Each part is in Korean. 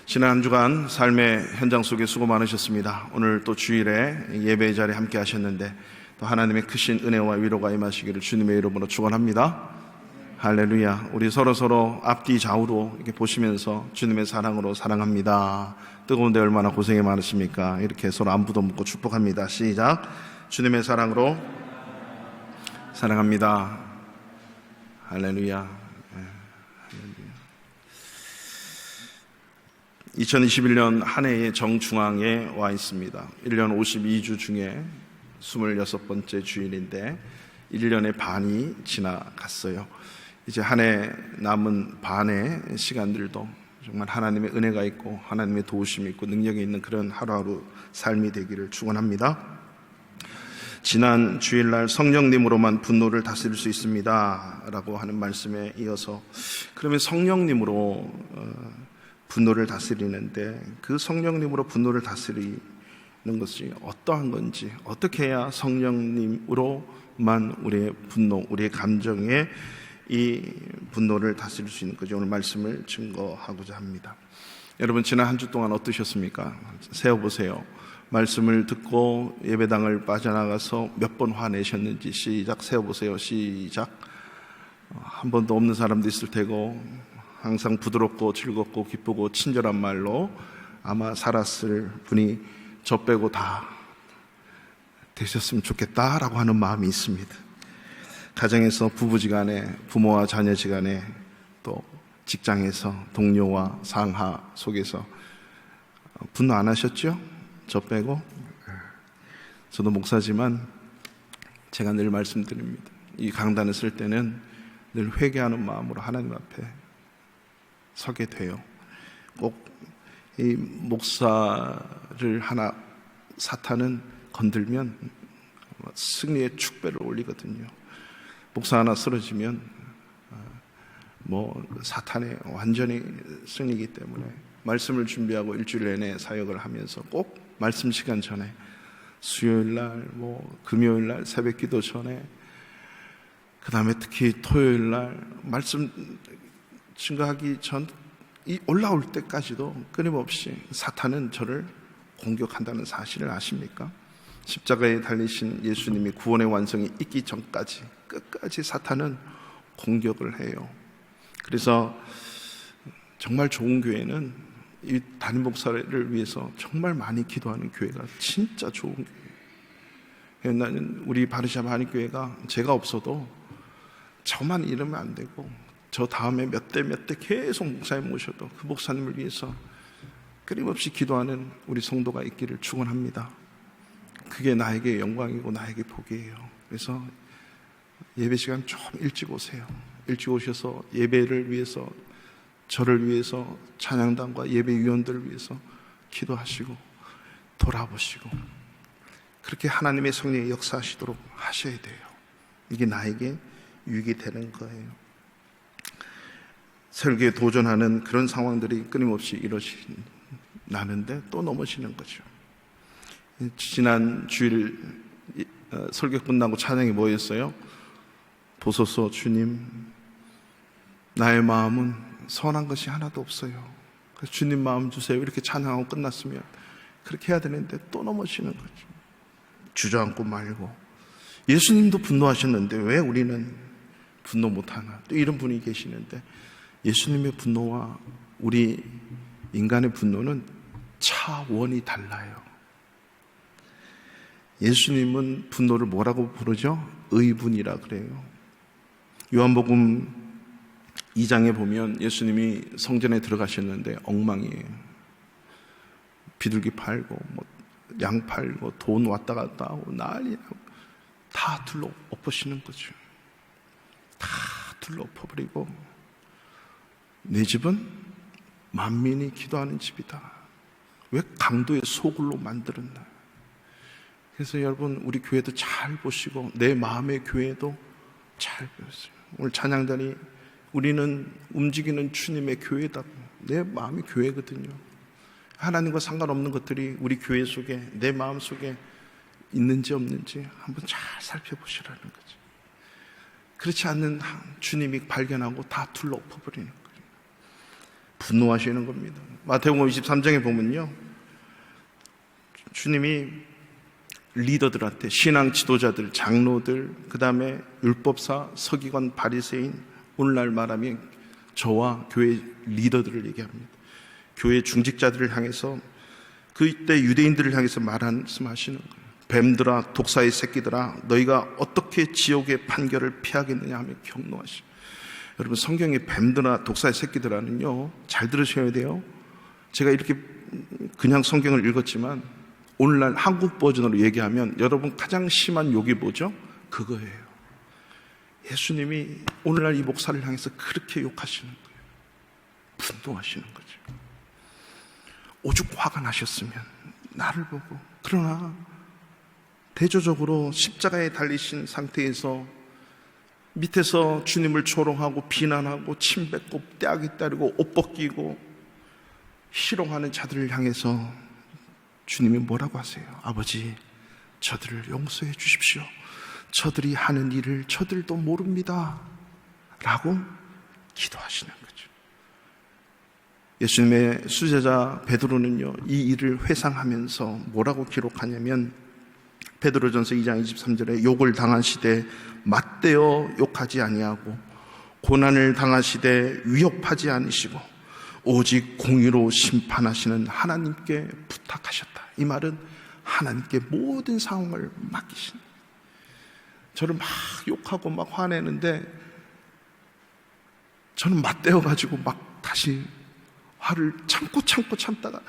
지난 한 주간 삶의 현장 속에 수고 많으셨습니다. 오늘 또 주일에 예배의 자리에 함께 하셨는데 또 하나님의 크신 은혜와 위로가 임하시기를 주님의 이름으로 축원합니다. 할렐루야. 우리 서로 앞뒤 좌우로 이렇게 보시면서 주님의 사랑으로 사랑합니다. 뜨거운데 얼마나 고생이 많으십니까? 이렇게 서로 안부도 묻고 축복합니다. 시작. 주님의 사랑으로 사랑합니다. 할렐루야. 2021년 한 해의 정중앙에 와 있습니다. 1년 52주 중에 26번째 주일인데 1년의 반이 지나갔어요. 이제 한 해 남은 반의 시간들도 정말 하나님의 은혜가 있고 하나님의 도우심이 있고 능력이 있는 그런 하루하루 삶이 되기를 축원합니다. 지난 주일날 성령님으로만 분노를 다스릴 수 있습니다 라고 하는 말씀에 이어서 그러면 성령님으로 분노를 다스리는데 그 성령님으로 분노를 다스리는 것이 어떠한 건지, 어떻게 해야 성령님으로만 우리의 분노, 우리의 감정에 이 분노를 다스릴 수 있는 건지 오늘 말씀을 증거하고자 합니다. 여러분 지난 한 주 동안 어떠셨습니까? 세어보세요. 말씀을 듣고 예배당을 빠져나가서 몇 번 화내셨는지 시작. 세어보세요. 시작. 한 번도 없는 사람도 있을 테고 항상 부드럽고 즐겁고 기쁘고 친절한 말로 아마 살았을 분이 저 빼고 다 되셨으면 좋겠다라고 하는 마음이 있습니다. 가정에서 부부지간에, 부모와 자녀지간에, 또 직장에서 동료와 상하 속에서 분노 안 하셨죠? 저 빼고. 저도 목사지만 제가 늘 말씀드립니다. 이 강단을 쓸 때는 늘 회개하는 마음으로 하나님 앞에 서게 돼요. 꼭 이 목사를 하나 사탄은 건들면 승리의 축배를 올리거든요. 목사 하나 쓰러지면 사탄의 완전히 승리이기 때문에 말씀을 준비하고 일주일 내내 사역을 하면서 꼭 말씀 시간 전에 수요일날 금요일날 새벽 기도 전에 그 다음에 특히 토요일날 말씀 증거하기 전 이 올라올 때까지도 끊임없이 사탄은 저를 공격한다는 사실을 아십니까? 십자가에 달리신 예수님이 구원의 완성이 있기 전까지 끝까지 사탄은 공격을 해요. 그래서 정말 좋은 교회는 이 담임 목사를 위해서 정말 많이 기도하는 교회가 진짜 좋은 교회예요. 나는 우리 바르샤바 한인교회가 제가 없어도 저만 이러면 안 되고 저 다음에 몇 대 계속 목사님 모셔도 그 목사님을 위해서 끊임없이 기도하는 우리 성도가 있기를 축원합니다. 그게 나에게 영광이고 나에게 복이에요. 그래서 예배 시간 좀 일찍 오세요. 일찍 오셔서 예배를 위해서, 저를 위해서, 찬양단과 예배위원들을 위해서 기도하시고 돌아보시고 그렇게 하나님의 성령이 역사하시도록 하셔야 돼요. 이게 나에게 유익이 되는 거예요. 설교에 도전하는 그런 상황들이 끊임없이 나는데 또 넘어지는 거죠. 지난 주일 설교 끝나고 찬양이 뭐였어요? 보소서 주님, 나의 마음은 선한 것이 하나도 없어요. 그래서 주님 마음 주세요. 이렇게 찬양하고 끝났으면 그렇게 해야 되는데 또 넘어지는 거죠. 주저앉고 말고. 예수님도 분노하셨는데 왜 우리는 분노 못하나? 또 이런 분이 계시는데 예수님의 분노와 우리 인간의 분노는 차원이 달라요. 예수님은 분노를 뭐라고 부르죠? 의분이라 그래요. 요한복음 2장에 보면 예수님이 성전에 들어가셨는데 엉망이에요. 비둘기 팔고 양 팔고 돈 왔다 갔다 하고 난리 나고 다 둘러 엎으시는 거죠. 다 둘러 엎어버리고 내 집은 만민이 기도하는 집이다. 왜 강도의 소굴로 만들었나? 그래서 여러분 우리 교회도 잘 보시고 내 마음의 교회도 잘 보세요. 오늘 찬양단이 우리는 움직이는 주님의 교회다. 내 마음이 교회거든요. 하나님과 상관없는 것들이 우리 교회 속에 내 마음 속에 있는지 없는지 한번 잘 살펴보시라는 거죠. 그렇지 않는 주님이 발견하고 다 둘러 엎어버리는 거예요. 분노하시는 겁니다. 마태복음 23장에 보면요, 주님이 리더들한테, 신앙 지도자들, 장로들, 그 다음에 율법사, 서기관, 바리새인, 오늘날 말하면 저와 교회 리더들을 얘기합니다. 교회 중직자들을 향해서, 그때 유대인들을 향해서 말씀하시는 거예요. 뱀들아, 독사의 새끼들아, 너희가 어떻게 지옥의 판결을 피하겠느냐 하며 경노하시오. 여러분, 성경에 뱀들아, 독사의 새끼들아는요, 잘 들으셔야 돼요. 제가 이렇게 그냥 성경을 읽었지만 오늘날 한국 버전으로 얘기하면 여러분 가장 심한 욕이 뭐죠? 그거예요. 예수님이 오늘날 이 목사를 향해서 그렇게 욕하시는 거예요. 분노하시는 거죠. 오죽 화가 나셨으면 나를 보고. 그러나 대조적으로 십자가에 달리신 상태에서 밑에서 주님을 조롱하고 비난하고 침 뱉고 떼약이 따르고 옷 벗기고 희롱하는 자들을 향해서 주님이 뭐라고 하세요? 아버지, 저들을 용서해 주십시오. 저들이 하는 일을 저들도 모릅니다. 라고 기도하시는 거죠. 예수님의 수제자 베드로는요, 이 일을 회상하면서 뭐라고 기록하냐면, 베드로전서 2장 23절에 욕을 당하시되 맞대어 욕하지 아니하고 고난을 당하시되 위협하지 않으시고 오직 공의로 심판하시는 하나님께 부탁하셨다. 이 말은 하나님께 모든 상황을 맡기신. 저를 막 욕하고 막 화내는데 저는 맞대어가지고 막 다시 화를 참다가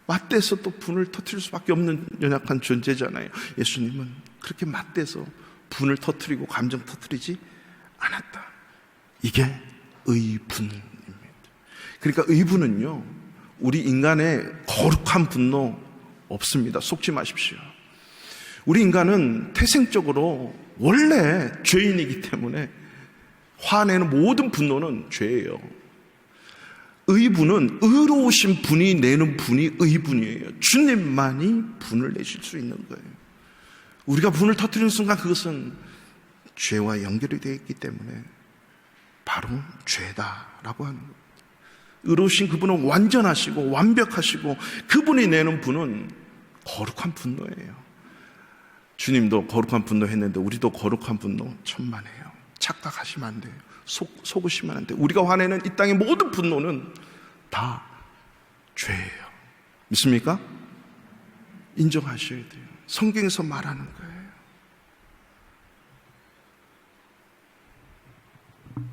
맞대서 또 분을 터뜨릴 수밖에 없는 연약한 존재잖아요. 예수님은 그렇게 맞대서 분을 터뜨리고 감정 터뜨리지 않았다. 이게 의분입니다. 그러니까 의분은요, 우리 인간의 거룩한 분노 없습니다. 속지 마십시오. 우리 인간은 태생적으로 원래 죄인이기 때문에 화내는 모든 분노는 죄예요. 의분은 의로우신 분이 내는 분이 의분이에요. 주님만이 분을 내실 수 있는 거예요. 우리가 분을 터뜨리는 순간 그것은 죄와 연결이 되어 있기 때문에 바로 죄다라고 하는 거예요. 의로우신 그분은 완전하시고 완벽하시고 그분이 내는 분은 거룩한 분노예요. 주님도 거룩한 분노 했는데 우리도 거룩한 분노 천만해요. 착각하시면 안 돼요. 속으시면 안 돼요. 우리가 화내는 이 땅의 모든 분노는 다 죄예요. 믿습니까? 인정하셔야 돼요. 성경에서 말하는 거예요.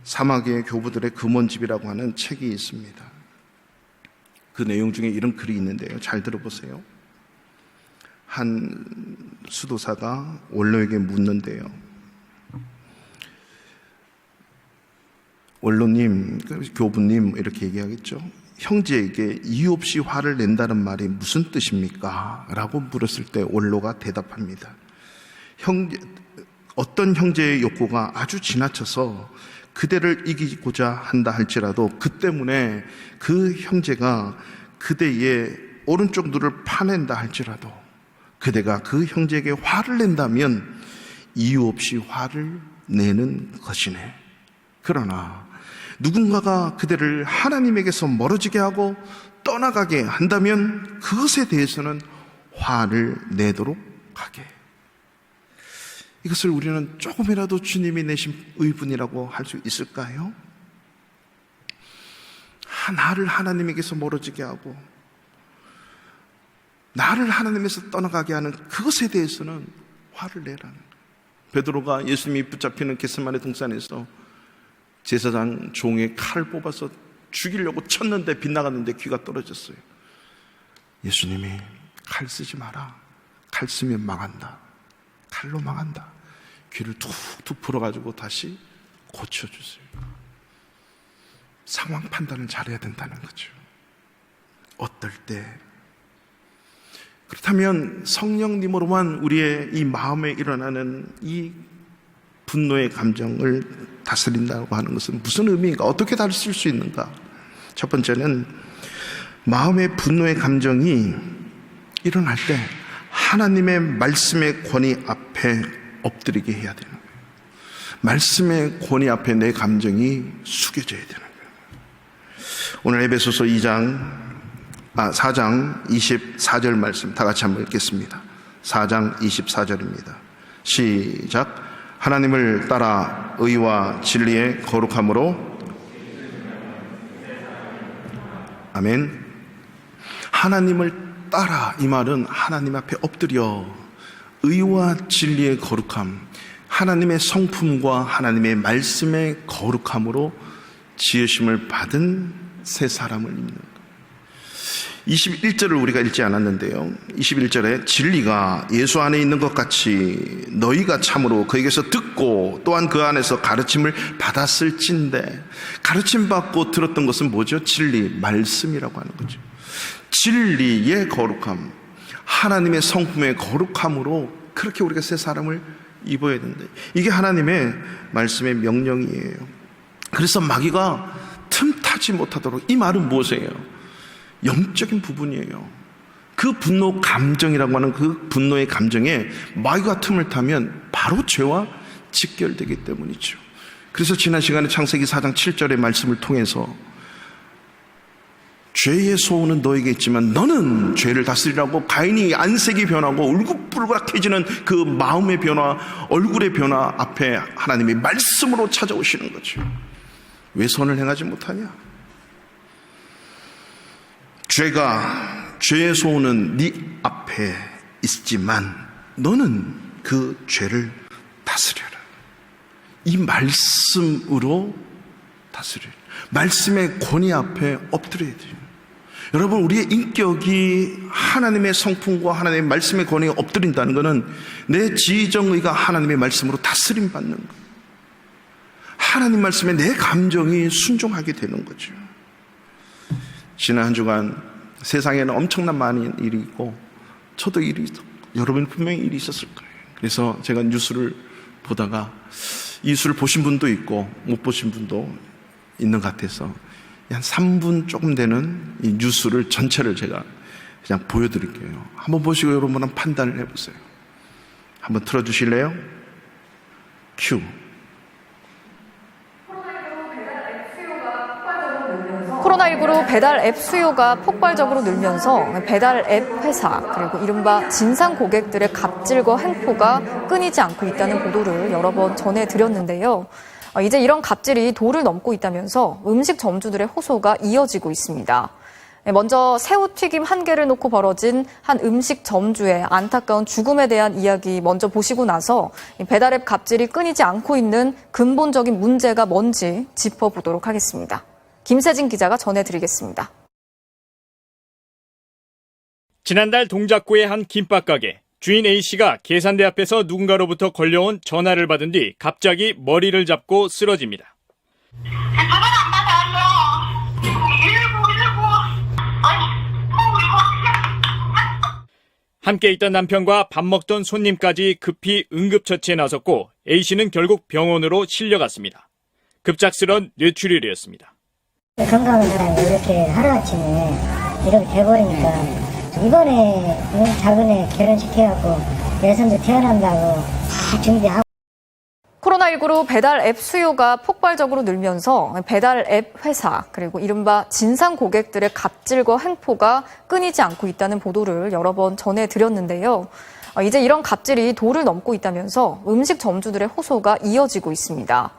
사마귀의 교부들의 금원집이라고 하는 책이 있습니다. 그 내용 중에 이런 글이 있는데요, 잘 들어보세요. 한 수도사가 원로에게 묻는데요, 원로님, 교부님 이렇게 얘기하겠죠. 형제에게 이유 없이 화를 낸다는 말이 무슨 뜻입니까? 라고 물었을 때 원로가 대답합니다. 어떤 형제의 욕구가 아주 지나쳐서 그대를 이기고자 한다 할지라도 그 때문에 그 형제가 그대의 오른쪽 눈을 파낸다 할지라도 그대가 그 형제에게 화를 낸다면 이유 없이 화를 내는 것이네. 그러나 누군가가 그대를 하나님에게서 멀어지게 하고 떠나가게 한다면 그것에 대해서는 화를 내도록 하게. 이것을 우리는 조금이라도 주님이 내신 의분이라고 할 수 있을까요? 나를 하나님에게서 멀어지게 하고 나를 하나님에서 떠나가게 하는 그것에 대해서는 화를 내라는 거예요. 베드로가 예수님이 붙잡히는 겟세마네 동산에서 제사장 종의 칼을 뽑아서 죽이려고 쳤는데 빗나갔는데 귀가 떨어졌어요. 예수님이 칼 쓰지 마라. 칼 쓰면 망한다. 칼로 망한다. 귀를 툭툭 풀어가지고 다시 고쳐주세요. 상황 판단을 잘해야 된다는 거죠. 어떨 때. 그렇다면 성령님으로만 우리의 이 마음에 일어나는 이 분노의 감정을 다스린다고 하는 것은 무슨 의미인가? 어떻게 다스릴 수 있는가? 첫 번째는 마음의 분노의 감정이 일어날 때 하나님의 말씀의 권위 앞에 엎드리게 해야 되는 거예요. 말씀의 권위 앞에 내 감정이 숙여져야 되는 거예요. 오늘 에베소서 2장 4장 24절 말씀 다 같이 한번 읽겠습니다. 4장 24절입니다. 시작. 하나님을 따라 의와 진리의 거룩함으로. 아멘. 하나님을 따라, 이 말은 하나님 앞에 엎드려 의와 진리의 거룩함, 하나님의 성품과 하나님의 말씀의 거룩함으로 지으심을 받은 새 사람을 입는 것. 21절을 우리가 읽지 않았는데요, 21절에 진리가 예수 안에 있는 것 같이 너희가 참으로 그에게서 듣고 또한 그 안에서 가르침을 받았을진데, 가르침 받고 들었던 것은 뭐죠? 진리, 말씀이라고 하는 거죠. 진리의 거룩함, 하나님의 성품의 거룩함으로 그렇게 우리가 새 사람을 입어야 된다. 이게 하나님의 말씀의 명령이에요. 그래서 마귀가 틈타지 못하도록, 이 말은 무엇이에요? 영적인 부분이에요. 그 분노 감정이라고 하는 그 분노의 감정에 마귀가 틈을 타면 바로 죄와 직결되기 때문이죠. 그래서 지난 시간에 창세기 4장 7절의 말씀을 통해서 죄의 소원은 너에게 있지만 너는 죄를 다스리라고, 가인이 안색이 변하고 울긋불긋해지는 그 마음의 변화, 얼굴의 변화 앞에 하나님이 말씀으로 찾아오시는 거죠. 왜 선을 행하지 못하냐? 죄의 소원은 네 앞에 있지만 너는 그 죄를 다스려라. 이 말씀으로 다스려라. 말씀의 권위 앞에 엎드려야 돼요. 여러분, 우리의 인격이 하나님의 성품과 하나님의 말씀의 권위에 엎드린다는 것은 내 지정의가 하나님의 말씀으로 다스림 받는 것, 하나님 말씀에 내 감정이 순종하게 되는 거죠. 지난 한 주간 세상에는 엄청난 많은 일이 있고, 저도 일이 있었고, 여러분 분명히 일이 있었을 거예요. 그래서 제가 뉴스를 보다가, 이 뉴스를 보신 분도 있고 못 보신 분도 있는 것 같아서 한 3분 조금 되는 이 뉴스를 전체를 제가 그냥 보여드릴게요. 한번 보시고 여러분은 판단을 해보세요. 한번 틀어주실래요? 큐. 코로나19로 배달 앱 수요가 폭발적으로 늘면서 배달 앱 회사, 그리고 이른바 진상 고객들의 갑질과 횡포가 끊이지 않고 있다는 보도를 여러 번 전해드렸는데요. 이제 이런 갑질이 도를 넘고 있다면서 음식 점주들의 호소가 이어지고 있습니다. 먼저 새우튀김 한 개를 놓고 벌어진 한 음식 점주의 안타까운 죽음에 대한 이야기 먼저 보시고 나서 배달앱 갑질이 끊이지 않고 있는 근본적인 문제가 뭔지 짚어보도록 하겠습니다. 김세진 기자가 전해드리겠습니다. 지난달 동작구의 한 김밥가게, 주인 A씨가 계산대 앞에서 누군가로부터 걸려온 전화를 받은 뒤 갑자기 머리를 잡고 쓰러집니다. 전화가 안 받아요. 119. 함께 있던 남편과 밥 먹던 손님까지 급히 응급처치에 나섰고 A씨는 결국 병원으로 실려갔습니다. 급작스런 뇌출혈이었습니다. 건강한 사람이 이렇게 하루아침에 이렇게 돼버리니까 이번에 작은 애 결혼시켜갖고 내손도 태어난다고 준비하고. 코로나19로 배달 앱 수요가 폭발적으로 늘면서 배달 앱 회사, 그리고 이른바 진상 고객들의 갑질과 횡포가 끊이지 않고 있다는 보도를 여러 번 전해드렸는데요. 이제 이런 갑질이 도를 넘고 있다면서 음식 점주들의 호소가 이어지고 있습니다.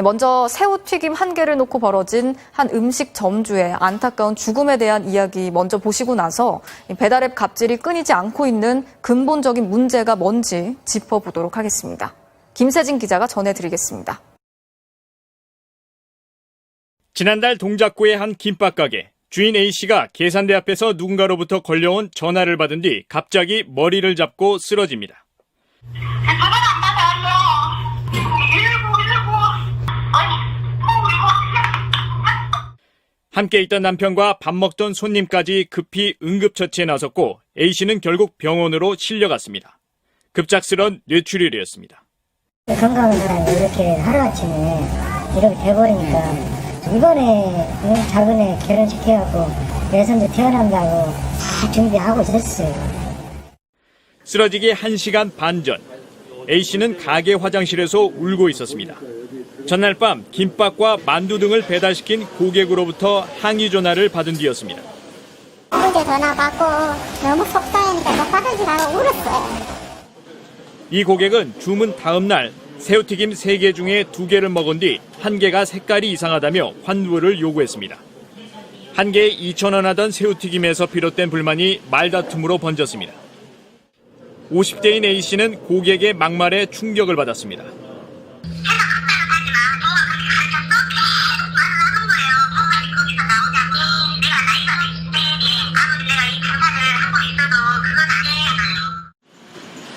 먼저 새우튀김 한 개를 놓고 벌어진 한 음식 점주의 안타까운 죽음에 대한 이야기 먼저 보시고 나서 배달앱 갑질이 끊이지 않고 있는 근본적인 문제가 뭔지 짚어보도록 하겠습니다. 김세진 기자가 전해드리겠습니다. 지난달 동작구의 한 김밥가게, 주인 A씨가 계산대 앞에서 누군가로부터 걸려온 전화를 받은 뒤 갑자기 머리를 잡고 쓰러집니다. 전화가 안 받아요. 119. 함께 있던 남편과 밥 먹던 손님까지 급히 응급처치에 나섰고 A씨는 결국 병원으로 실려갔습니다. 급작스런 뇌출혈이었습니다. 건강한 사람이 이렇게 하루아침에 이렇게 돼버리니까 이번에 작은 애 결혼시켜갖고 내손도 태어난다고 준비하고 있었어요. 쓰러지기 1시간 반 전, A씨는 가게 화장실에서 울고 있었습니다. 전날 밤 김밥과 만두 등을 배달시킨 고객으로부터 항의 전화를 받은 뒤였습니다. 이렇게 어제 전화 받고 너무 속상하니까 못 받으시라고 울었어요. 이 고객은 주문 다음 날 새우튀김 3개 중에 2개를 먹은 뒤 1개가 색깔이 이상하다며 환불을 요구했습니다. 1개에 2,000원 하던 새우튀김에서 비롯된 불만이 말다툼으로 번졌습니다. 50대인 A씨는 고객의 막말에 충격을 받았습니다.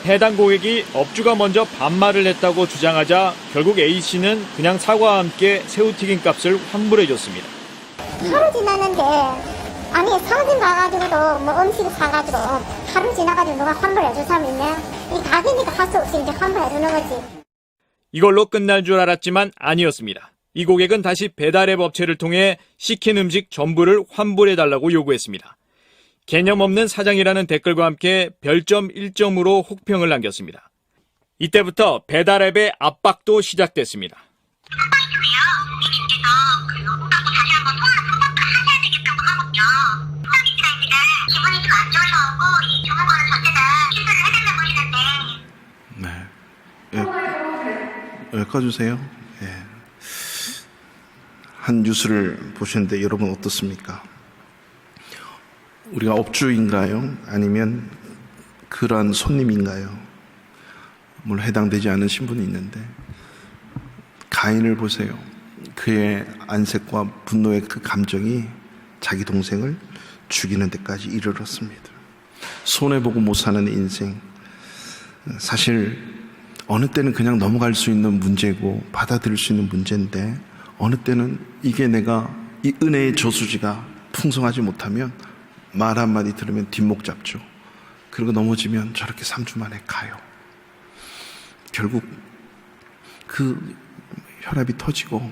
해당 고객이 업주가 먼저 반말을 했다고 주장하자 결국 A씨는 그냥 사과와 함께 새우튀김 값을 환불해줬습니다. 하루 지났는데 아니 사진 봐가지고도 뭐 음식 사가지고 하루 지나가지고 누가 환불해줄 사람이 있네. 이 가게니까 할 수 없이 이제 환불해주는 거지. 이걸로 끝날 줄 알았지만 아니었습니다. 이 고객은 다시 배달앱 업체를 통해 시킨 음식 전부를 환불해달라고 요구했습니다. 개념 없는 사장이라는 댓글과 함께 별점 1점으로 혹평을 남겼습니다. 이때부터 배달앱의 압박도 시작됐습니다. 네. 여기까지 주세요. 예. 한 뉴스를 보셨는데 여러분 어떻습니까? 우리가 업주인가요? 아니면 그러한 손님인가요? 물론 해당되지 않은 신분이 있는데 가인을 보세요. 그의 안색과 분노의 그 감정이 자기 동생을 죽이는 데까지 이르렀습니다. 손해보고 못 사는 인생. 사실 어느 때는 그냥 넘어갈 수 있는 문제고 받아들일 수 있는 문제인데 어느 때는 이게 내가 이 은혜의 저수지가 풍성하지 못하면 말 한마디 들으면 뒷목 잡죠. 그리고 넘어지면 저렇게 3주 만에 가요. 결국 그 혈압이 터지고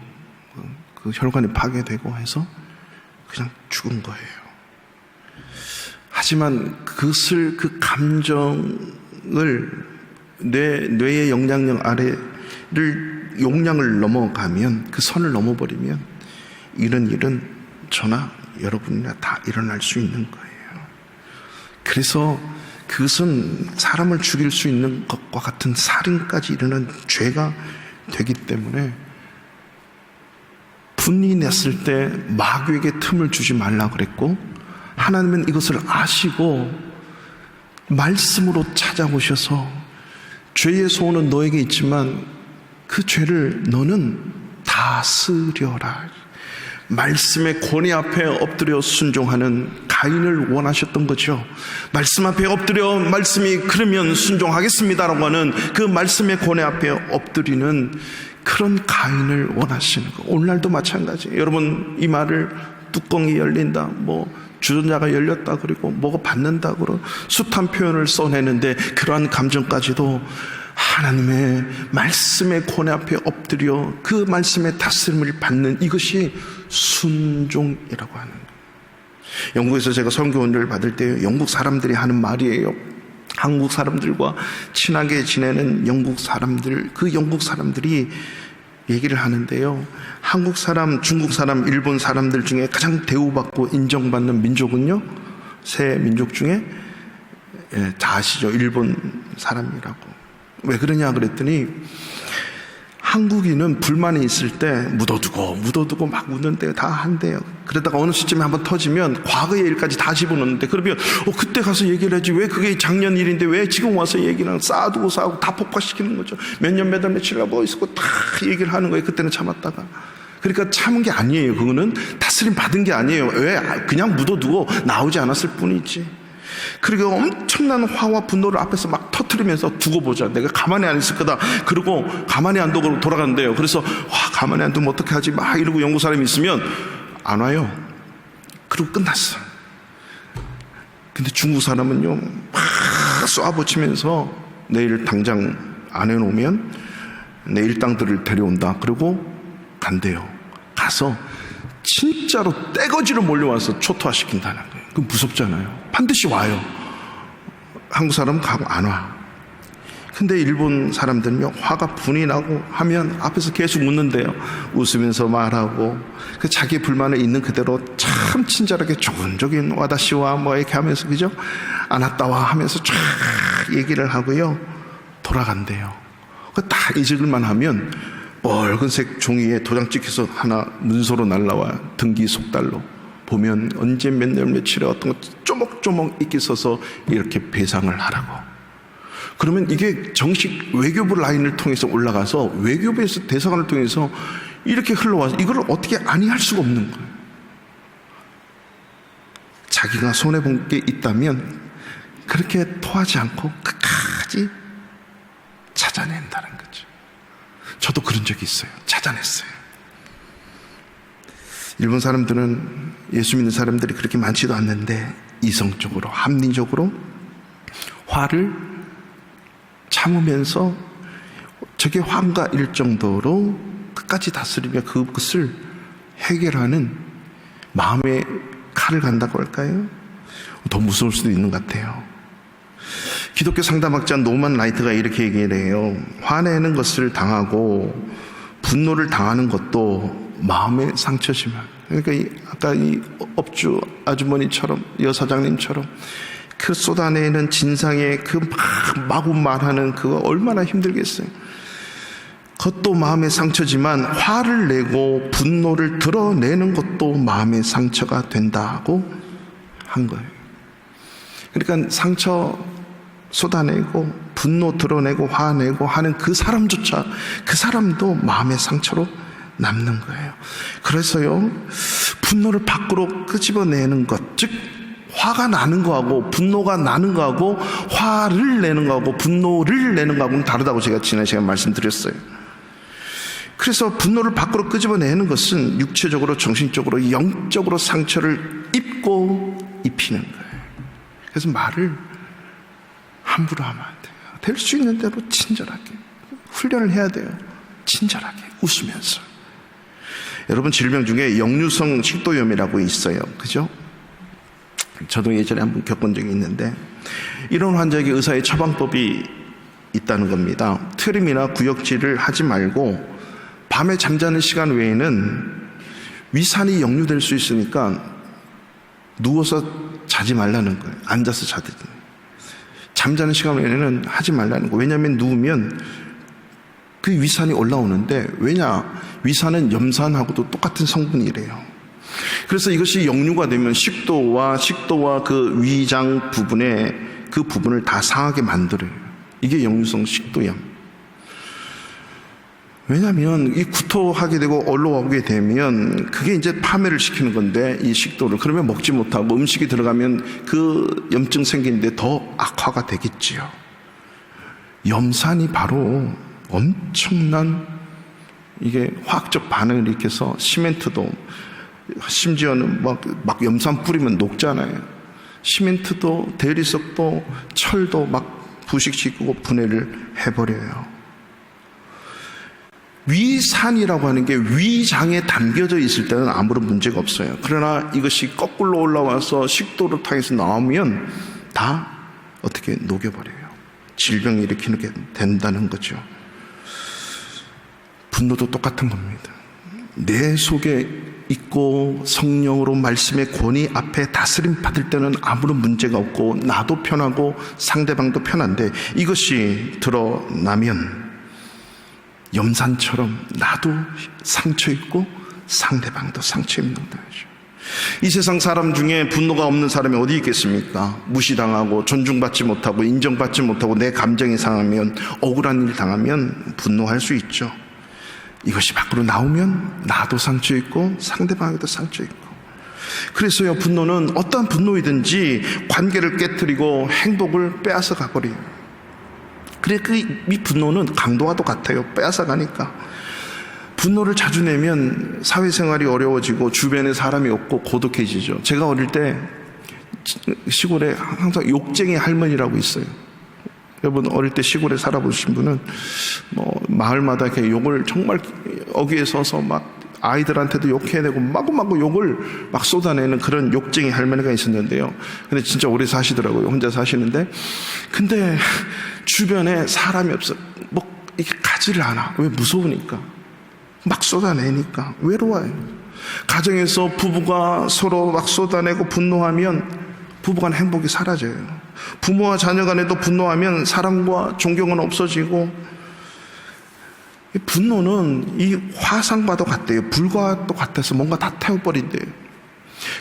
그 혈관이 파괴되고 해서 그냥 죽은 거예요. 하지만 그것을 그 감정을 뇌의 영향력 아래를 용량을 넘어가면 그 선을 넘어버리면 이런 일은 저나 여러분이나 다 일어날 수 있는 거예요. 그래서 그것은 사람을 죽일 수 있는 것과 같은 살인까지 일어난 죄가 되기 때문에 분이 났을 때 마귀에게 틈을 주지 말라 그랬고 하나님은 이것을 아시고 말씀으로 찾아오셔서 죄의 소원은 너에게 있지만 그 죄를 너는 다스려라. 말씀의 권위 앞에 엎드려 순종하는 가인을 원하셨던 거죠. 말씀 앞에 엎드려 말씀이 그러면 순종하겠습니다라고 하는 그 말씀의 권위 앞에 엎드리는 그런 가인을 원하시는 거. 오늘날도 마찬가지예요. 여러분 이 말을 뚜껑이 열린다, 뭐 주전자가 열렸다 그리고 뭐가 받는다 그러고 숱한 표현을 써내는데 그러한 감정까지도 하나님의 말씀의 권위 앞에 엎드려 그 말씀의 다스림을 받는 이것이 순종이라고 하는 거예요. 영국에서 제가 선교원을 받을 때 영국 사람들이 하는 말이에요. 한국 사람들과 친하게 지내는 영국 사람들, 그 영국 사람들이 얘기를 하는데요. 한국 사람, 중국 사람, 일본 사람들 중에 가장 대우받고 인정받는 민족은요, 세 민족 중에 다 아시죠? 일본 사람이라고. 왜 그러냐 그랬더니 한국인은 불만이 있을 때 묻어두고 막 묻는데 다 한대요. 그러다가 어느 시점에 한번 터지면 과거의 일까지 다 집어넣는데 그러면 그때 가서 얘기를 하지 왜 그게 작년 일인데 왜 지금 와서 얘기를 쌓아두고 다 폭파시키는 거죠. 몇 년 몇 월 며칠가 뭐 있었고 다 얘기를 하는 거예요. 그때는 참았다가. 그러니까 참은 게 아니에요. 그거는 다스림 받은 게 아니에요. 왜 그냥 묻어두고 나오지 않았을 뿐이지. 그리고 엄청난 화와 분노를 앞에서 막 터뜨리면서 두고 보자. 내가 가만히 안 있을 거다. 그리고 가만히 안 두고 돌아간대요. 그래서 가만히 안 두면 어떻게 하지? 막 이러고 영국 사람이 있으면 안 와요. 그리고 끝났어. 근데 중국 사람은요, 막 쏘아붙이면서 내일 당장 안 해놓으면 내 일당들을 데려온다. 그리고 간대요. 가서 진짜로 떼거지로 몰려와서 초토화시킨다는 거예요. 그건 무섭잖아요. 반드시 와요. 한국 사람은 가고 안 와. 근데 일본 사람들은요, 화가 분이 나고 하면 앞에서 계속 웃는데요. 웃으면서 말하고, 그 자기 불만을 있는 그대로 참 친절하게 조근조근 와다시와 뭐 이렇게 하면서, 그죠? 아나따와 하면서 쫙 얘기를 하고요. 돌아간대요. 딱 잊을만 하면 빨간색 종이에 도장 찍혀서 하나 문서로 날라와요. 등기 속달로. 보면 언제 몇 년 며칠에 어떤 거 쪼목쪼목 있게 써서 이렇게 배상을 하라고. 그러면 이게 정식 외교부 라인을 통해서 올라가서 외교부에서 대사관을 통해서 이렇게 흘러와서 이걸 어떻게 아니할 수가 없는 거예요. 자기가 손해본 게 있다면 그렇게 토하지 않고 끝까지 찾아낸다는 거죠. 저도 그런 적이 있어요. 찾아냈어요. 일본 사람들은, 예수 믿는 사람들이 그렇게 많지도 않는데 이성적으로, 합리적으로 화를 참으면서 저게 화가일 정도로 끝까지 다스리며 그것을 해결하는 마음의 칼을 간다고 할까요? 더 무서울 수도 있는 것 같아요. 기독교 상담학자 노만 라이트가 이렇게 얘기를 해요. 화내는 것을 당하고 분노를 당하는 것도 마음의 상처지만, 그러니까 아까 이 업주 아주머니처럼, 여사장님처럼 그 쏟아내는 진상의 그 마구 말하는 그거 얼마나 힘들겠어요. 그것도 마음의 상처지만 화를 내고 분노를 드러내는 것도 마음의 상처가 된다고 한 거예요. 그러니까 상처 쏟아내고 분노 드러내고 화내고 하는 그 사람조차, 그 사람도 마음의 상처로 남는 거예요. 그래서요, 분노를 밖으로 끄집어내는 것, 즉 화가 나는 거하고 분노가 나는 거하고 화를 내는 거하고 분노를 내는 거하고는 다르다고 제가 지난 시간에 말씀드렸어요. 그래서 분노를 밖으로 끄집어내는 것은 육체적으로, 정신적으로, 영적으로 상처를 입고 입히는 거예요. 그래서 말을 함부로 하면 안 돼요. 될 수 있는 대로 친절하게 훈련을 해야 돼요. 친절하게 웃으면서. 여러분, 질병 중에 역류성 식도염이라고 있어요. 그죠? 저도 예전에 한번 겪은 적이 있는데, 이런 환자에게 의사의 처방법이 있다는 겁니다. 트림이나 구역질을 하지 말고 밤에 잠자는 시간 외에는 위산이 역류될 수 있으니까 누워서 자지 말라는 거예요. 앉아서 자든. 잠자는 시간 외에는 하지 말라는 거예요. 왜냐하면 누우면 그 위산이 올라오는데, 왜냐? 위산은 염산하고도 똑같은 성분이래요. 그래서 이것이 역류가 되면 식도와 그 위장 부분에 그 부분을 다 상하게 만들어요. 이게 역류성 식도염. 왜냐하면 이 구토하게 되고 올라오게 되면 그게 이제 파멸을 시키는 건데, 이 식도를. 그러면 먹지 못하고 음식이 들어가면 그 염증 생기는데 더 악화가 되겠지요. 염산이 바로 엄청난 이게 화학적 반응을 일으켜서 시멘트도, 심지어는 막 염산 뿌리면 녹잖아요. 시멘트도, 대리석도, 철도 막 부식시키고 분해를 해버려요. 위산이라고 하는 게 위장에 담겨져 있을 때는 아무런 문제가 없어요. 그러나 이것이 거꾸로 올라와서 식도를 통해서 나오면 다 어떻게 녹여버려요. 질병을 일으키게 된다는 거죠. 분노도 똑같은 겁니다. 내 속에 있고 성령으로 말씀의 권위 앞에 다스림 받을 때는 아무런 문제가 없고 나도 편하고 상대방도 편한데, 이것이 드러나면 염산처럼 나도 상처 있고 상대방도 상처 입는 거죠. 이 세상 사람 중에 분노가 없는 사람이 어디 있겠습니까? 무시당하고 존중받지 못하고 인정받지 못하고 내 감정이 상하면, 억울한 일 당하면 분노할 수 있죠. 이것이 밖으로 나오면 나도 상처 있고 상대방에도 상처 있고. 그래서요, 분노는 어떠한 분노이든지 관계를 깨뜨리고 행복을 빼앗아 가버려요. 그래, 이 분노는 강도와도 같아요. 빼앗아 가니까. 분노를 자주 내면 사회생활이 어려워지고 주변에 사람이 없고 고독해지죠. 제가 어릴 때 시골에 항상 욕쟁이 할머니라고 있어요. 여러분, 어릴 때 시골에 살아보신 분은 마을마다 이렇게 욕을 정말 어귀에 서서 막 아이들한테도 욕해내고 마구마구 욕을 막 쏟아내는 그런 욕쟁이 할머니가 있었는데요. 근데 진짜 오래 사시더라고요. 혼자 사시는데. 근데 주변에 사람이 없어. 뭐 이렇게 가지를 않아. 왜? 무서우니까. 막 쏟아내니까 외로워요. 가정에서 부부가 서로 막 쏟아내고 분노하면 부부간 행복이 사라져요. 부모와 자녀 간에도 분노하면 사랑과 존경은 없어지고, 이 분노는 이 화상과도 같대요. 불과도 같아서 뭔가 다 태워버린대요.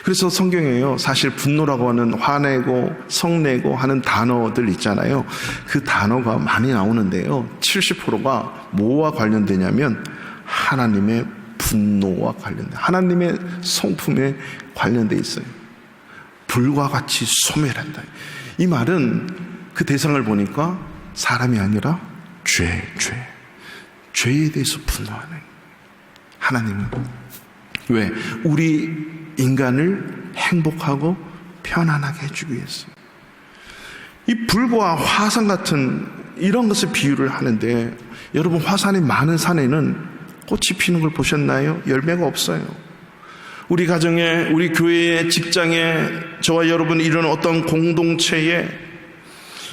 그래서 성경에요, 사실 분노라고 하는 화내고 성내고 하는 단어들 있잖아요. 그 단어가 많이 나오는데요, 70%가 뭐와 관련되냐면 하나님의 분노와 관련돼, 하나님의 성품에 관련돼 있어요. 불과 같이 소멸한다. 이 말은 그 대상을 보니까 사람이 아니라 죄에 대해서 분노하는 하나님은. 왜? 우리 인간을 행복하고 편안하게 해주기 위해서. 이 불과 화산 같은 이런 것을 비유를 하는데, 여러분, 화산이 많은 산에는 꽃이 피는 걸 보셨나요? 열매가 없어요. 우리 가정에, 우리 교회에, 직장에, 저와 여러분이 이런 어떤 공동체에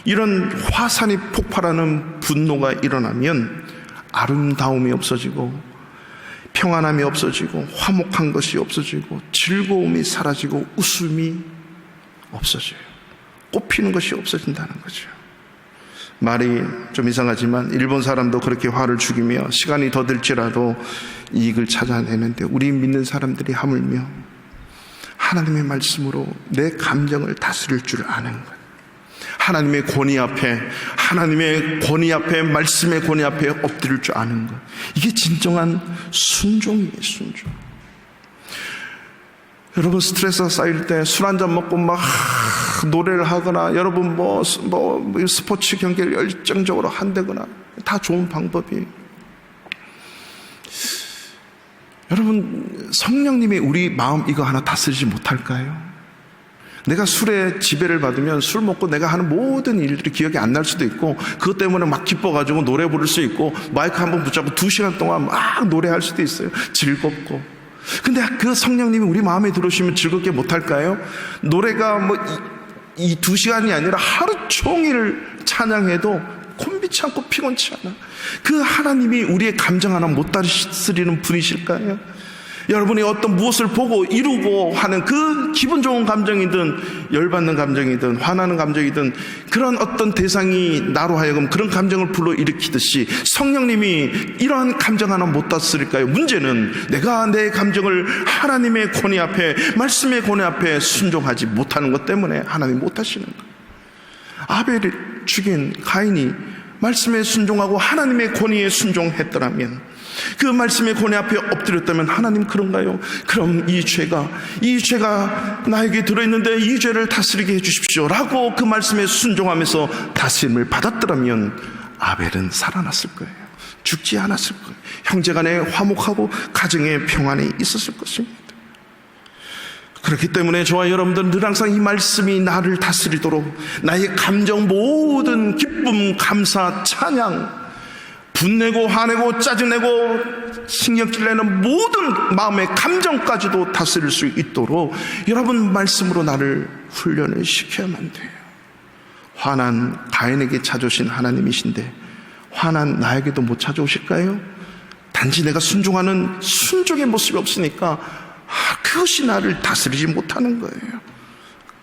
이런 화산이 폭발하는 분노가 일어나면 아름다움이 없어지고, 평안함이 없어지고, 화목한 것이 없어지고, 즐거움이 사라지고, 웃음이 없어져요. 꽃피는 것이 없어진다는 거죠. 말이 좀 이상하지만 일본 사람도 그렇게 화를 죽이며 시간이 더 들지라도 이익을 찾아내는데, 우리 믿는 사람들이 하물며 하나님의 말씀으로 내 감정을 다스릴 줄 아는 것, 하나님의 권위 앞에, 하나님의 권위 앞에, 말씀의 권위 앞에 엎드릴 줄 아는 것, 이게 진정한 순종이에요. 순종. 여러분, 스트레스가 쌓일 때 술 한잔 먹고 막 노래를 하거나, 여러분 뭐 스포츠 경기를 열정적으로 한다거나, 다 좋은 방법이에요. 여러분, 성령님이 우리 마음 이거 하나 다스리지 못할까요? 내가 술에 지배를 받으면 술 먹고 내가 하는 모든 일들이 기억이 안 날 수도 있고, 그것 때문에 막 기뻐가지고 노래 부를 수 있고, 마이크 한번 붙잡고 2시간 동안 막 노래할 수도 있어요. 즐겁고. 근데 그 성령님이 우리 마음에 들어오시면 즐겁게 못할까요? 노래가 뭐 이 2시간이 아니라 하루 종일 찬양해도 콤비치 않고 피곤치 않아. 그 하나님이 우리의 감정 하나 못 다스리는 분이실까요? 여러분이 어떤 무엇을 보고 이루고 하는 그 기분 좋은 감정이든, 열받는 감정이든, 화나는 감정이든, 그런 어떤 대상이 나로 하여금 그런 감정을 불러일으키듯이 성령님이 이러한 감정 하나 못 다스릴까요? 문제는 내가 내 감정을 하나님의 권위 앞에, 말씀의 권위 앞에 순종하지 못하는 것 때문에 하나님 못 하시는 거예요. 아벨을 죽인 가인이 말씀에 순종하고 하나님의 권위에 순종했더라면, 그 말씀의 권위 앞에 엎드렸다면, 하나님 그런가요? 그럼 이 죄가 나에게 들어있는데 이 죄를 다스리게 해주십시오 라고 그 말씀에 순종하면서 다스림을 받았더라면 아벨은 살아났을 거예요. 죽지 않았을 거예요. 형제간에 화목하고 가정에 평안이 있었을 것입니다. 그렇기 때문에 저와 여러분들은 늘 항상 이 말씀이 나를 다스리도록, 나의 감정, 모든 기쁨, 감사, 찬양, 분내고 화내고 짜증내고 신경질내는 모든 마음의 감정까지도 다스릴 수 있도록 여러분 말씀으로 나를 훈련을 시켜야만 돼요. 화난 가인에게 찾아오신 하나님이신데 화난 나에게도 못 찾아오실까요? 단지 내가 순종하는 순종의 모습이 없으니까 그것이 나를 다스리지 못하는 거예요.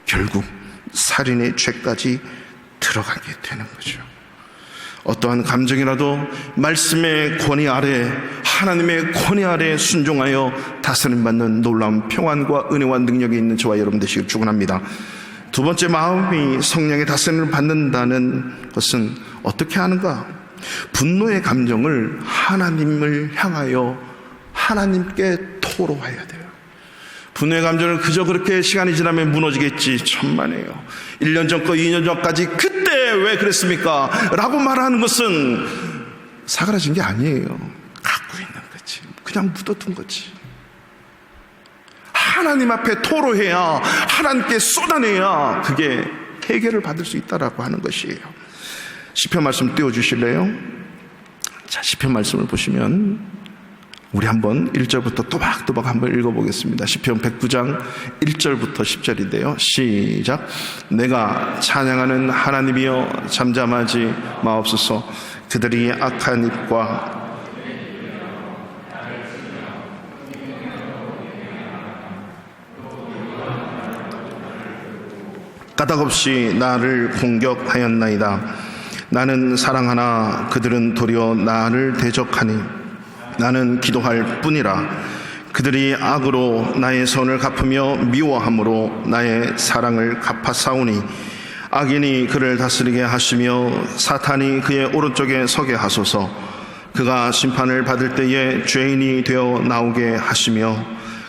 결국 살인의 죄까지 들어가게 되는 거죠. 어떠한 감정이라도 말씀의 권위 아래, 하나님의 권위 아래 순종하여 다스림받는 놀라운 평안과 은혜와 능력이 있는 저와 여러분 되시길 축원합니다. 두 번째, 마음이 성령의 다스림을 받는다는 것은 어떻게 하는가? 분노의 감정을 하나님을 향하여 하나님께 토로해야 돼요. 분노의 감정을 그저 그렇게 시간이 지나면 무너지겠지, 천만에요. 1년 전 거 2년 전까지 그때 왜 그랬습니까? 라고 말하는 것은 사그라진 게 아니에요. 갖고 있는 거지. 그냥 묻어둔 거지. 하나님 앞에 토로해야, 하나님께 쏟아내야 그게 해결을 받을 수 있다라고 하는 것이에요. 시편 말씀 띄워주실래요? 자, 시편 말씀을 보시면 우리 한번 1절부터 또박또박 한번 읽어보겠습니다. 시편 109장 1절부터 10절인데요. 시작. 내가 찬양하는 하나님이여 잠잠하지 마옵소서. 그들이 악한 입과 까닭없이 나를 공격하였나이다. 나는 사랑하나 그들은 도리어 나를 대적하니 나는 기도할 뿐이라. 그들이 악으로 나의 선을 갚으며 미워함으로 나의 사랑을 갚아싸우니 악인이 그를 다스리게 하시며 사탄이 그의 오른쪽에 서게 하소서. 그가 심판을 받을 때에 죄인이 되어 나오게 하시며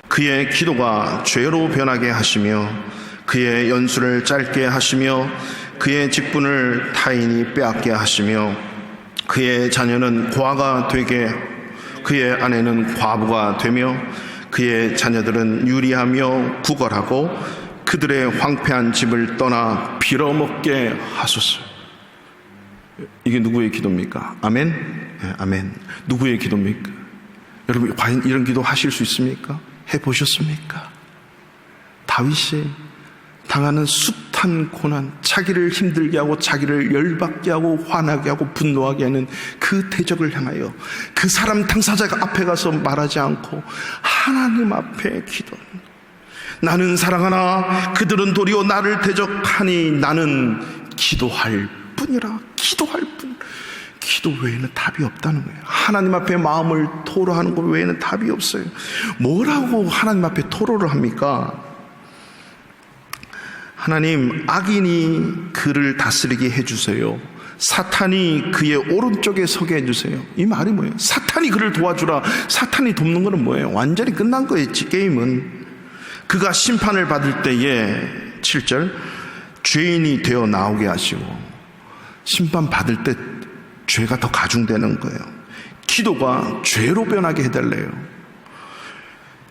그의 기도가 죄로 변하게 하시며 그의 연수를 짧게 하시며 그의 직분을 타인이 빼앗게 하시며 그의 자녀는 고아가 되게 그의 아내는 과부가 되며 그의 자녀들은 유리하며 구걸하고 그들의 황폐한 집을 떠나 빌어먹게 하소서. 이게 누구의 기도입니까? 아멘? 네, 아멘. 누구의 기도입니까? 여러분 과연 이런 기도 하실 수 있습니까? 해보셨습니까? 다윗이 당하는 숱한 고난, 자기를 힘들게 하고 자기를 열받게 하고 화나게 하고 분노하게 하는 그 대적을 향하여 그 사람 당사자 앞에 가서 말하지 않고 하나님 앞에 기도합니다. 나는 사랑하나 그들은 도리어 나를 대적하니 나는 기도할 뿐이라. 기도할 뿐. 기도 외에는 답이 없다는 거예요. 하나님 앞에 마음을 토로하는 것 외에는 답이 없어요. 뭐라고 하나님 앞에 토로를 합니까? 하나님, 악인이 그를 다스리게 해주세요. 사탄이 그의 오른쪽에 서게 해주세요. 이 말이 뭐예요? 사탄이 그를 도와주라. 사탄이 돕는 거는 뭐예요? 완전히 끝난 거예요. 게임은. 그가 심판을 받을 때에 7절 죄인이 되어 나오게 하시고, 심판 받을 때 죄가 더 가중되는 거예요. 기도가 죄로 변하게 해달래요.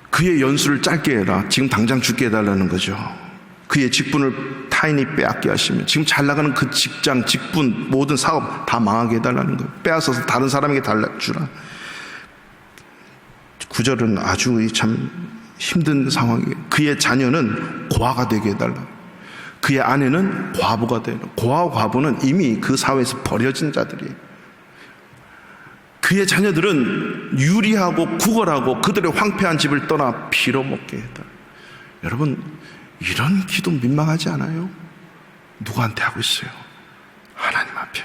그의 연수를 짧게 해라. 지금 당장 죽게 해달라는 거죠. 그의 직분을 타인이 빼앗게 하시면, 지금 잘 나가는 그 직장, 직분, 모든 사업 다 망하게 해달라는 거예요. 빼앗아서 다른 사람에게 달라주라. 9절은 아주 참 힘든 상황이에요. 그의 자녀는 고아가 되게 해달라. 그의 아내는 과부가 되라. 고아와 과부는 이미 그 사회에서 버려진 자들이에요. 그의 자녀들은 유리하고 구걸하고 그들의 황폐한 집을 떠나 빌어먹게 해달라. 여러분, 이런 기도 민망하지 않아요? 누구한테 하고 있어요? 하나님 앞에.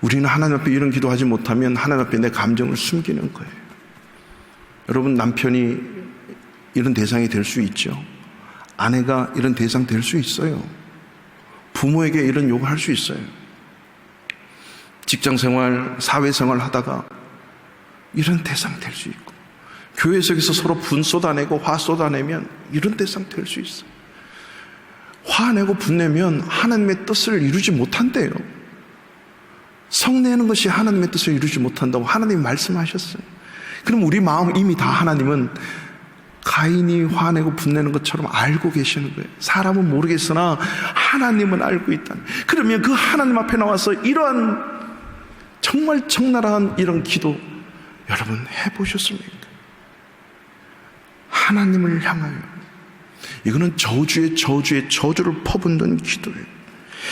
우리는 하나님 앞에 이런 기도하지 못하면 하나님 앞에 내 감정을 숨기는 거예요. 여러분, 남편이 이런 대상이 될 수 있죠. 아내가 이런 대상 될 수 있어요. 부모에게 이런 욕을 할 수 있어요. 직장생활, 사회생활 하다가 이런 대상 될 수 있고, 교회 속에서 서로 분 쏟아내고 화 쏟아내면 이런 대상 될 수 있어요. 화내고 분내면 하나님의 뜻을 이루지 못한대요. 성내는 것이 하나님의 뜻을 이루지 못한다고 하나님이 말씀하셨어요. 그럼 우리 마음 이미 다 하나님은 가인이 화내고 분내는 것처럼 알고 계시는 거예요. 사람은 모르겠으나 하나님은 알고 있다. 그러면 그 하나님 앞에 나와서 이러한 정말 적나라한 이런 기도 여러분 해보셨습니까? 하나님을 향하여. 이거는 저주의 저주를 퍼붓는 기도예요.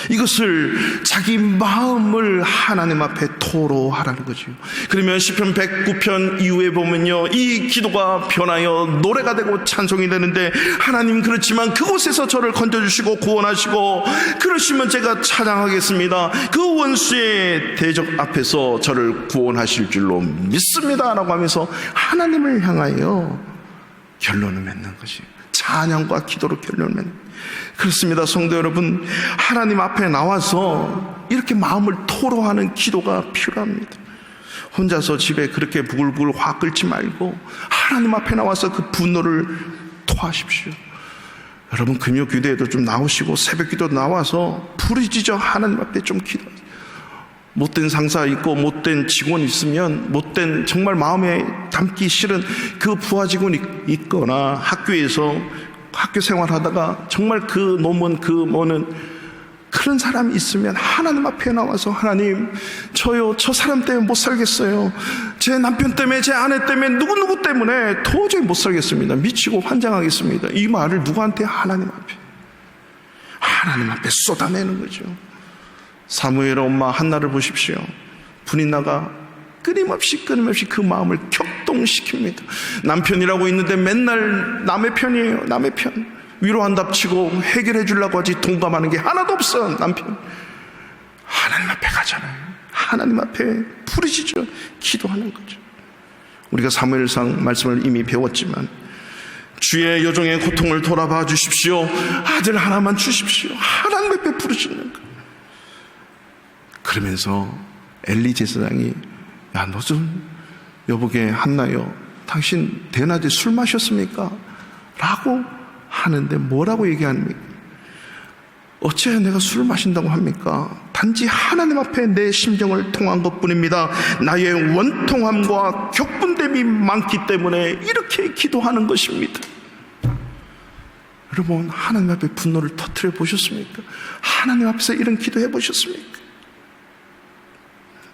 이것을 자기 마음을 하나님 앞에 토로하라는 거죠. 그러면 시편 109편 이후에 보면요, 이 기도가 변하여 노래가 되고 찬송이 되는데, 하나님 그렇지만 그곳에서 저를 건져주시고 구원하시고 그러시면 제가 찬양하겠습니다. 그 원수의 대적 앞에서 저를 구원하실 줄로 믿습니다 라고 하면서 하나님을 향하여 결론을 맺는 것이 찬양과 기도로 결론을 맺는. 그렇습니다. 성도 여러분, 하나님 앞에 나와서 이렇게 마음을 토로하는 기도가 필요합니다. 혼자서 집에 그렇게 부글부글 화 끓지 말고 하나님 앞에 나와서 그 분노를 토하십시오. 여러분, 금요 기도에도 좀 나오시고 새벽 기도 나와서 부르짖어 하나님 앞에 좀 기도하세요. 못된 상사 있고 못된 직원 있으면, 못된 정말 마음에 담기 싫은 그 부하 직원이 있거나 학교에서 학교 생활하다가 정말 그 놈은 그 뭐는 그런 사람이 있으면 하나님 앞에 나와서 하나님, 저요, 저 사람 때문에 못 살겠어요. 제 남편 때문에, 제 아내 때문에, 누구누구 때문에 도저히 못 살겠습니다. 미치고 환장하겠습니다. 이 말을 누구한테? 하나님 앞에 쏟아내는 거죠. 사무엘의 엄마 한나를 보십시오. 분이 나가 끊임없이 그 마음을 격동시킵니다. 남편이라고 있는데 맨날 남의 편이에요. 남의 편. 위로한답치고 해결해 주려고 하지 동감하는 게 하나도 없어. 남편 하나님 앞에 가잖아요. 하나님 앞에 부르짖어 기도하는 거죠. 우리가 사무엘상 말씀을 이미 배웠지만 주의 여종의 고통을 돌아봐 주십시오. 아들 하나만 주십시오. 하나님 앞에 부르짖는 거예요. 그러면서 엘리 제사장이 야, 너 좀 여보게 한나요, 당신 대낮에 술 마셨습니까? 라고 하는데 뭐라고 얘기합니까? 어째 내가 술을 마신다고 합니까? 단지 하나님 앞에 내 심정을 통한 것뿐입니다. 나의 원통함과 격분됨이 많기 때문에 이렇게 기도하는 것입니다. 여러분, 하나님 앞에 분노를 터뜨려 보셨습니까? 하나님 앞에서 이런 기도해 보셨습니까?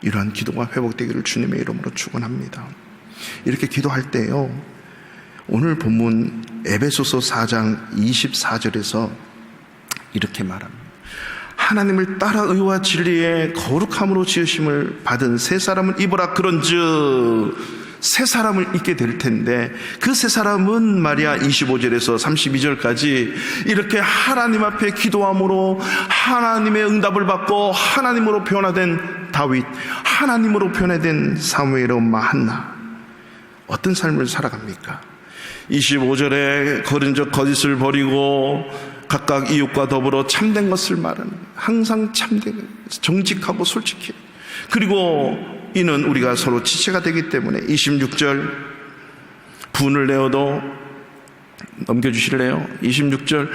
이러한 기도가 회복되기를 주님의 이름으로 축원합니다. 이렇게 기도할 때요, 오늘 본문 에베소서 4장 24절에서 이렇게 말합니다. 하나님을 따라 의와 진리의 거룩함으로 지으심을 받은 새 사람을 입으라. 그런즉 새 사람을 입게 될 텐데, 그 새 사람은 말이야 25절에서 32절까지 이렇게 하나님 앞에 기도함으로 하나님의 응답을 받고 하나님으로 변화된 다윗, 하나님으로 변화된 사무엘의 엄마 한나, 어떤 삶을 살아갑니까? 25절에 거른 적 거짓을 버리고 각각 이웃과 더불어 참된 것을 말하는, 항상 참된, 정직하고 솔직히, 그리고 이는 우리가 서로 지체가 되기 때문에 26절 분을 내어도 넘겨주실래요? 26절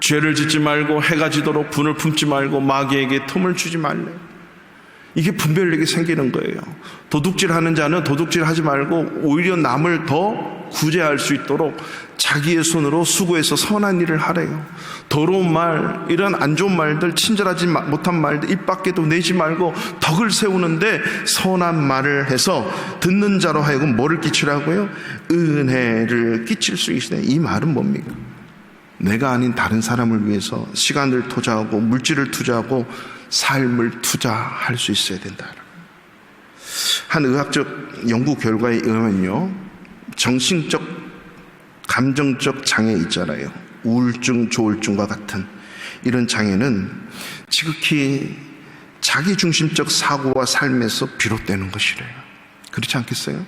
죄를 짓지 말고 해가 지도록 분을 품지 말고 마귀에게 틈을 주지 말래. 이게 분별력이 생기는 거예요. 도둑질하는 자는 도둑질하지 말고 오히려 남을 더 구제할 수 있도록 자기의 손으로 수고해서 선한 일을 하래요. 더러운 말, 이런 안 좋은 말들, 친절하지 못한 말들 입 밖에도 내지 말고 덕을 세우는데 선한 말을 해서 듣는 자로 하여금 뭐를 끼치라고요? 은혜를 끼칠 수 있으네. 이 말은 뭡니까? 내가 아닌 다른 사람을 위해서 시간을 투자하고 물질을 투자하고 삶을 투자할 수 있어야 된다. 한 의학적 연구 결과에 의하면요, 정신적, 감정적 장애 있잖아요. 우울증, 조울증과 같은 이런 장애는 지극히 자기중심적 사고와 삶에서 비롯되는 것이래요. 그렇지 않겠어요?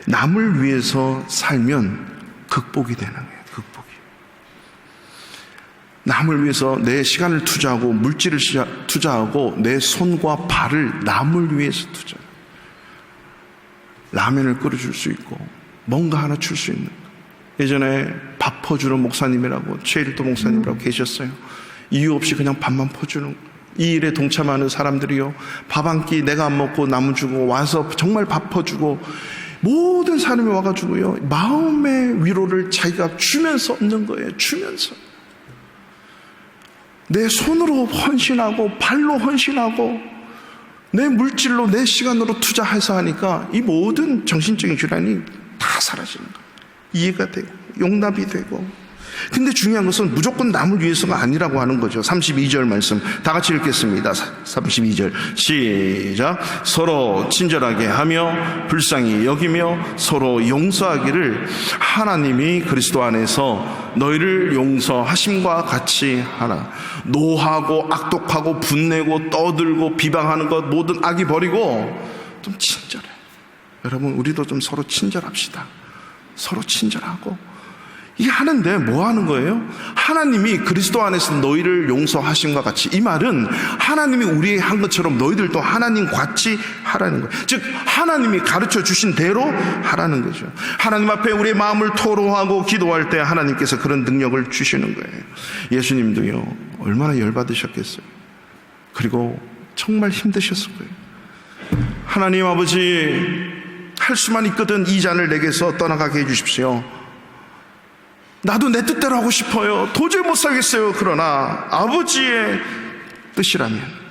남을 위해서 살면 극복이 되는 거예요. 극복이. 남을 위해서 내 시간을 투자하고 물질을 투자하고 내 손과 발을 남을 위해서 투자. 라면을 끓여줄 수 있고 뭔가 하나 줄 수 있는. 예전에 밥 퍼주는 목사님이라고, 최일도 목사님이라고 계셨어요. 이유 없이 그냥 밥만 퍼주는, 이 일에 동참하는 사람들이요, 밥 한 끼 내가 안 먹고 남 주고 와서 정말 밥 퍼주고, 모든 사람이 와가지고요 마음의 위로를 자기가 주면서 얻는 거예요. 주면서 내 손으로 헌신하고 발로 헌신하고 내 물질로 내 시간으로 투자해서 하니까 이 모든 정신적인 질환이 다 사라지는 거예요. 이해가 되고 용납이 되고. 근데 중요한 것은 무조건 남을 위해서가 아니라고 하는 거죠. 32절 말씀 다 같이 읽겠습니다. 32절 시작. 서로 친절하게 하며 불쌍히 여기며 서로 용서하기를 하나님이 그리스도 안에서 너희를 용서하심과 같이 하라. 노하고 악독하고 분내고 떠들고 비방하는 것 모든 악이 버리고 좀 친절해. 여러분, 우리도 좀 서로 친절합시다. 서로 친절하고. 이게 하는데 뭐 하는 거예요? 하나님이 그리스도 안에서 너희를 용서하심과 같이. 이 말은 하나님이 우리에게 한 것처럼 너희들도 하나님 같이 하라는 거예요. 즉 하나님이 가르쳐 주신 대로 하라는 거죠. 하나님 앞에 우리의 마음을 토로하고 기도할 때 하나님께서 그런 능력을 주시는 거예요. 예수님도요 얼마나 열받으셨겠어요. 그리고 정말 힘드셨을 거예요. 하나님 아버지, 할 수만 있거든 이 잔을 내게서 떠나가게 해주십시오. 나도 내 뜻대로 하고 싶어요. 도저히 못 살겠어요. 그러나 아버지의 뜻이라면,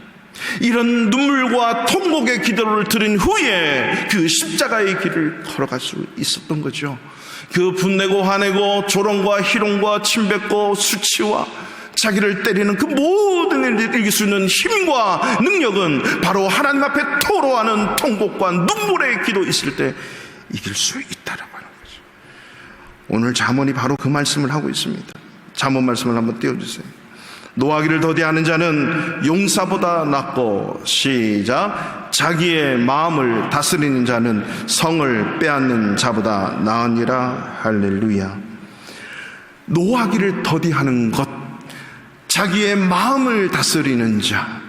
이런 눈물과 통곡의 기도를 들은 후에 그 십자가의 길을 걸어갈 수 있었던 거죠. 그 분내고 화내고 조롱과 희롱과 침뱉고 수치와 자기를 때리는 그 모든 일을 이길 수 있는 힘과 능력은 바로 하나님 앞에 토로하는 통곡과 눈물의 기도 있을 때 이길 수 있다라고 하는 거죠. 오늘 잠언이 바로 그 말씀을 하고 있습니다. 잠언 말씀을 한번 띄워주세요. 노하기를 더디하는 자는 용사보다 낫고, 시작, 자기의 마음을 다스리는 자는 성을 빼앗는 자보다 나으니라. 할렐루야. 노하기를 더디하는 것, 자기의 마음을 다스리는 자,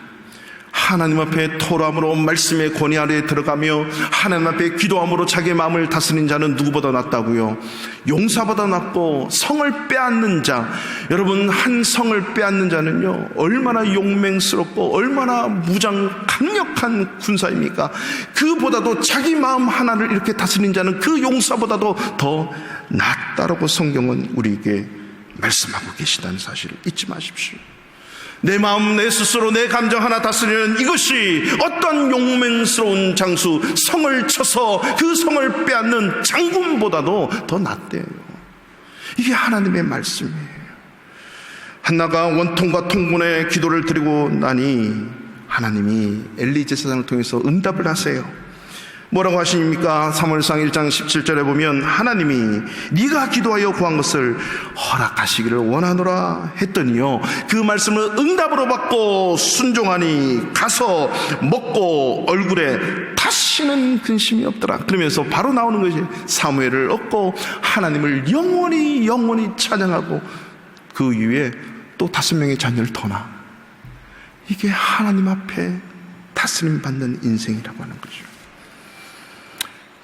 하나님 앞에 토로함으로 말씀의 권위 아래에 들어가며 하나님 앞에 기도함으로 자기의 마음을 다스리는 자는 누구보다 낫다고요? 용사보다 낫고 성을 빼앗는 자. 여러분, 한 성을 빼앗는 자는요, 얼마나 용맹스럽고 얼마나 무장 강력한 군사입니까? 그보다도 자기 마음 하나를 이렇게 다스리는 자는 그 용사보다도 더 낫다라고 성경은 우리에게 말씀하고 계시다는 사실을 잊지 마십시오. 내 마음, 내 스스로, 내 감정 하나 다스리는 이것이 어떤 용맹스러운 장수, 성을 쳐서 그 성을 빼앗는 장군보다도 더 낫대요. 이게 하나님의 말씀이에요. 한나가 원통과 통분의 기도를 드리고 나니 하나님이 엘리 제사장을 통해서 응답을 하세요. 뭐라고 하십니까? 사무엘상 1장 17절에 보면 하나님이 네가 기도하여 구한 것을 허락하시기를 원하노라 했더니요, 그 말씀을 응답으로 받고 순종하니 가서 먹고 얼굴에 다시는 근심이 없더라. 그러면서 바로 나오는 것이 사무엘을 얻고 하나님을 영원히 찬양하고 그 이후에 또 5명의 자녀를 더 낳아. 이게 하나님 앞에 다스림 받는 인생이라고 하는 거죠.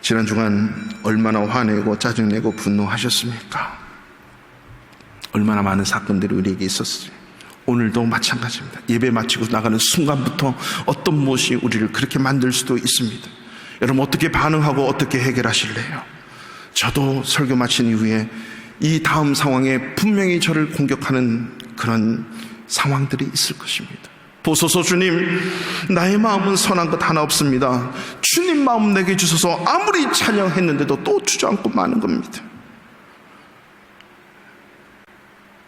지난 주간 얼마나 화내고 짜증내고 분노하셨습니까? 얼마나 많은 사건들이 우리에게 있었어요. 오늘도 마찬가지입니다. 예배 마치고 나가는 순간부터 어떤 무엇이 우리를 그렇게 만들 수도 있습니다. 여러분, 어떻게 반응하고 어떻게 해결하실래요? 저도 설교 마친 이후에 이 다음 상황에 분명히 저를 공격하는 그런 상황들이 있을 것입니다. 보소서 주님, 나의 마음은 선한 것 하나 없습니다. 주님 마음 내게 주소서. 아무리 찬양했는데도 또 주저앉고 마는 겁니다.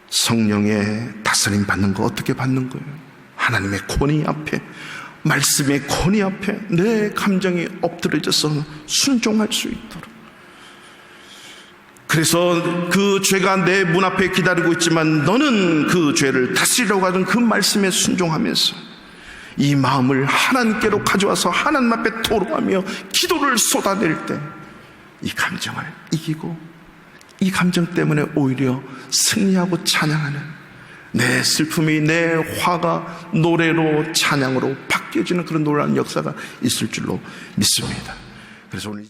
성령의 다스림 받는 거 어떻게 받는 거예요? 하나님의 권위 앞에, 말씀의 권위 앞에 내 감정이 엎드려져서 순종할 수 있도록. 그래서 그 죄가 내 문 앞에 기다리고 있지만 너는 그 죄를 다스리려고 하던 그 말씀에 순종하면서 이 마음을 하나님께로 가져와서 하나님 앞에 토로하며 기도를 쏟아낼 때 이 감정을 이기고 이 감정 때문에 오히려 승리하고 찬양하는, 내 슬픔이 내 화가 노래로 찬양으로 바뀌어지는 그런 놀라운 역사가 있을 줄로 믿습니다. 그래서 오늘